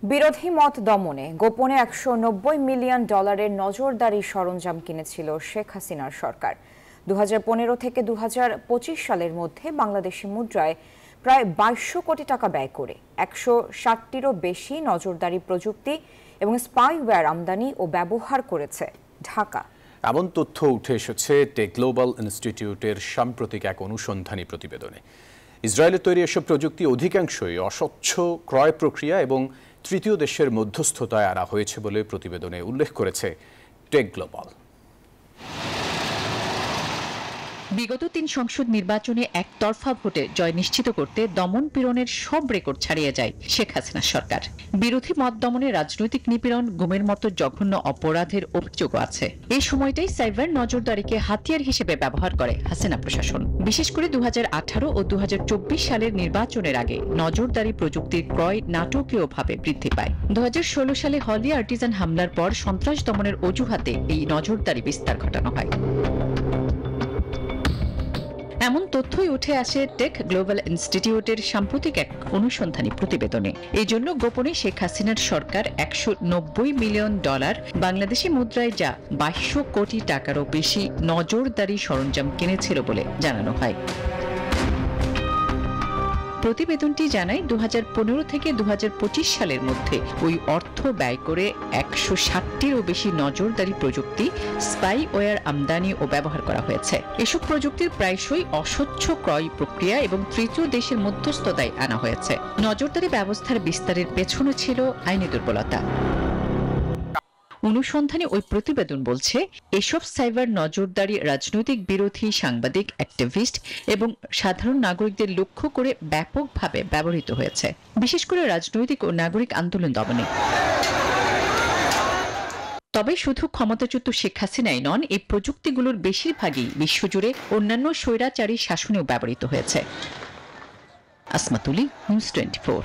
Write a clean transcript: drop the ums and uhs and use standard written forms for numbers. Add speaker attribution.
Speaker 1: বিরোধী মত দমনে গোপনে $190 মিলিয়ন নজরদারি সরঞ্জাম কিনেছিল শেখ হাসিনার সরকার। 2015 থেকে 2025 সালের মধ্যে বাংলাদেশি মুদ্রায় প্রায় 2200 কোটি টাকা ব্যয় করে 160টিরও বেশি নজরদারি প্রযুক্তি এবং স্পাইওয়্যার আমদানি ও ব্যবহার করেছে ঢাকা।
Speaker 2: এমন তথ্য উঠে এসেছে টেক গ্লোবাল ইনস্টিটিউটের সাম্প্রতিক এক অনুসন্ধানী প্রতিবেদনে। ইসরায়েলের তৈরি এসব প্রযুক্তি অধিকাংশই অস্বচ্ছ ক্রয় প্রক্রিয়া এবং তৃতীয় দেশের মধ্যস্থতায় আনা হয়েছে বলে প্রতিবেদনে উল্লেখ করেছে টেক গ্লোবাল।
Speaker 3: বিগত 3 সংসদ নির্বাচনে একতরফা ভোটে জয় নিশ্চিত করতে দমন পীড়নের সব রেকর্ড ছাড়িয়ে যায় শেখ হাসিনা সরকার। বিরোধী মত দমনে রাজনৈতিক নিপীড়ন, গুমের মতো জঘন্য অপরাধের অভিযোগও আছে। এই সময়টাই সাইবার নজরদারিকে হাতিয়ার হিসেবে ব্যবহার করে হাসিনা প্রশাসন। বিশেষ করে 2018 ও 2024 সালের নির্বাচনের আগে নজরদারি প্রযুক্তির ক্রয় নাটকীয়ভাবে বৃদ্ধি পায়। 2016 সালে হলি আর্টিজান হামলার পর সন্ত্রাস দমনের অজুহাতে এই নজরদারি বিস্তার ঘটানো হয়। এমন তথ্যই উঠে আসে টেক গ্লোবাল ইনস্টিটিউটের সাম্প্রতিক এক অনুসন্ধানী প্রতিবেদনে। এই জন্য গোপনে শেখ হাসিনার সরকার $190 মিলিয়ন বাংলাদেশি মুদ্রায় যা 2200 কোটি টাকারও বেশি নজরদারি সরঞ্জাম কিনেছিল বলে জানানো হয়। প্রতিবেদনটি জানায় 2015 থেকে 2025 সালের মধ্যে ওই অর্থ ব্যয় করে 160টিরও বেশি নজরদারি প্রযুক্তি, স্পাইওয়্যার আমদানি ও ব্যবহার করা হয়েছে। এসব প্রযুক্তির প্রায়শই অস্বচ্ছ ক্রয় প্রক্রিয়া এবং তৃতীয় দেশের মধ্যস্থতায় আনা হয়েছে। নজরদারি ব্যবস্থার বিস্তারের পেছনে ছিল আইনি দুর্বলতা। অনুসন্ধানে ওই প্রতিবেদন বলছে, এসব সাইবার নজরদারি রাজনৈতিক বিরোধী, সাংবাদিক, অ্যাক্টিভিস্ট এবং সাধারণ নাগরিকদের লক্ষ্য করে ব্যাপকভাবে ব্যবহৃত হয়েছে, বিশেষ করে রাজনৈতিক ও নাগরিক আন্দোলন দমনে। তবে শুধু ক্ষমতাচ্যুত শেখ হাসিনাই নন, এই প্রযুক্তিগুলোর বেশিরভাগই বিশ্বজুড়ে অন্যান্য স্বৈরাচারী শাসনেও ব্যবহৃত হয়েছে। আসমা তুলি, নিউজ 24।